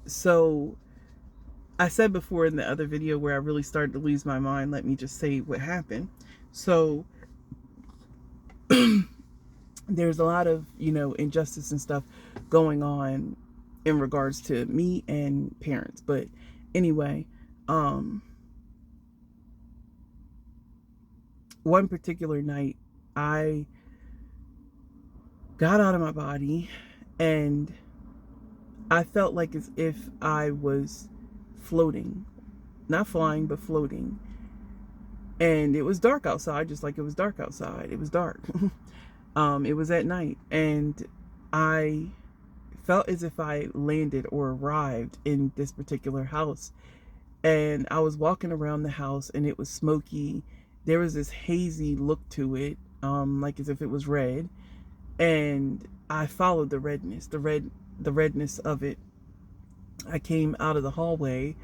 So I said before in the other video where I really started to lose my mind, let me just say what happened. So there's a lot of, injustice and stuff going on in regards to me and parents. But anyway, one particular night, I got out of my body and I felt like as if I was floating, not flying, but floating. And it was dark outside, just like it was dark outside. It was dark. It was at night, and I felt as if I landed or arrived in this particular house. And I was walking around the house, and it was smoky. There was this hazy look to it, like as if it was red. And I followed the redness, the redness of it. I came out of the hallway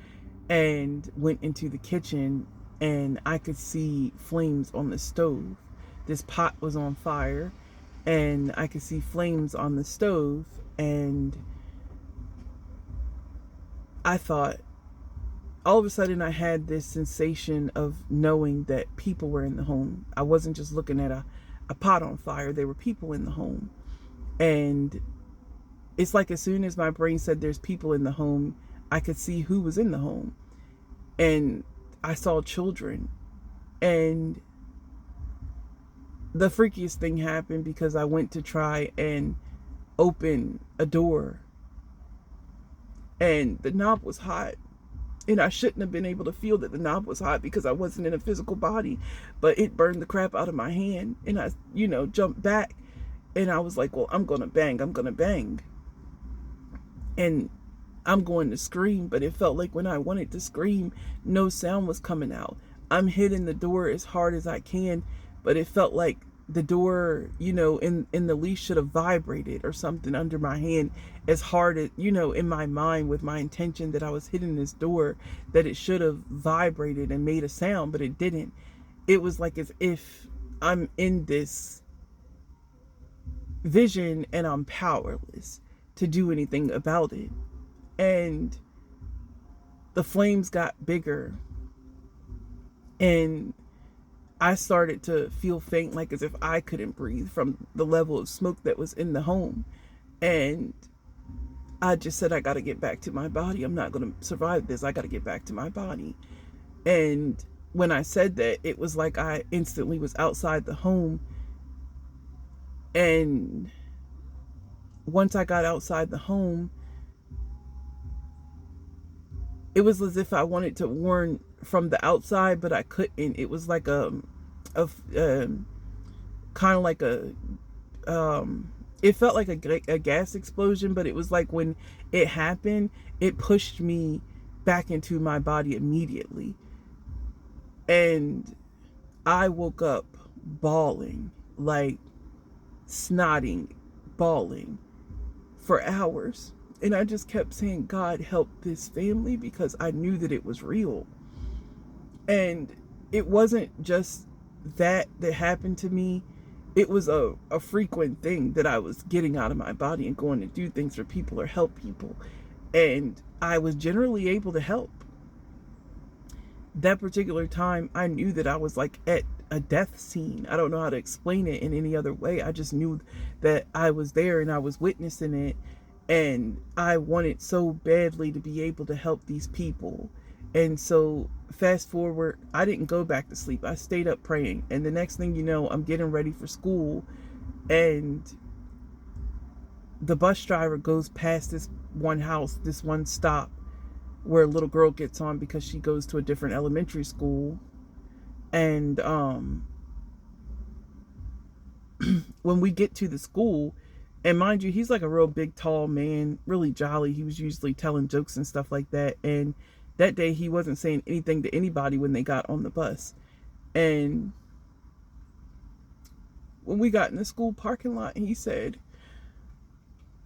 and went into the kitchen, and I could see flames on the stove. This pot was on fire, and I could see flames on the stove. And I thought, all of a sudden, I had this sensation of knowing that people were in the home. I wasn't just looking at a pot on fire, there were people in the home. And it's like as soon as my brain said there's people in the home, I could see who was in the home. And I saw children. And the freakiest thing happened because I went to try and open a door, and the knob was hot. And I shouldn't have been able to feel that the knob was hot because I wasn't in a physical body, but it burned the crap out of my hand. And I, jumped back, and I was like, well, I'm going to bang. I'm going to bang. And I'm going to scream, but it felt like when I wanted to scream, no sound was coming out. I'm hitting the door as hard as I can, but it felt like the door, in the least should have vibrated or something under my hand as hard as, in my mind with my intention that I was hitting this door, that it should have vibrated and made a sound, but it didn't. It was like as if I'm in this vision and I'm powerless to do anything about it. And the flames got bigger, and I started to feel faint, like as if I couldn't breathe from the level of smoke that was in the home. And I just said, I got to get back to my body. I'm not going to survive this. I got to get back to my body. And when I said that, it was like I instantly was outside the home. And once I got outside the home, it was as if I wanted to warn from the outside, but I couldn't. It was like a kind of like it felt like a gas explosion, but it was like when it happened, it pushed me back into my body immediately. And I woke up bawling, like snotting, bawling for hours. And I just kept saying, God, help this family, because I knew that it was real. And it wasn't just that happened to me. It was a frequent thing that I was getting out of my body and going to do things for people or help people. And I was generally able to help. That particular time, I knew that I was like at a death scene. I don't know how to explain it in any other way. I just knew that I was there and I was witnessing it. And I wanted so badly to be able to help these people. And so fast forward, I didn't go back to sleep. I stayed up praying. And the next thing you know, I'm getting ready for school. And the bus driver goes past this one house, this one stop where a little girl gets on because she goes to a different elementary school. And when we get to the school, and mind you, he's like a real big, tall man, really jolly. He was usually telling jokes and stuff like that. And that day he wasn't saying anything to anybody when they got on the bus. And when we got in the school parking lot, he said,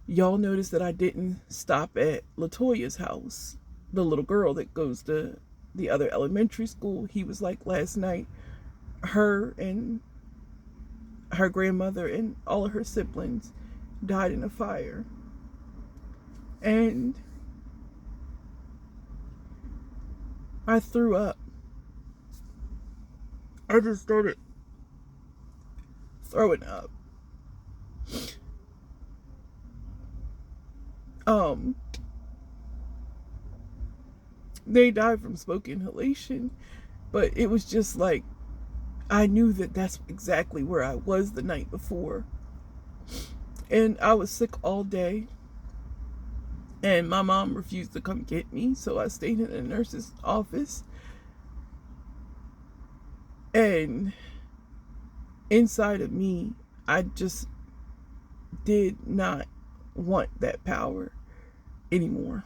y'all noticed that I didn't stop at LaToya's house, the little girl that goes to the other elementary school. He was like, last night, her and her grandmother and all of her siblings died in a fire. And I threw up. I just started throwing up. Um, they died from smoke inhalation, but it was just like I knew that that's exactly where I was the night before. And I was sick all day. And my mom refused to come get me, so I stayed in the nurse's office. And inside of me, I just did not want that power anymore.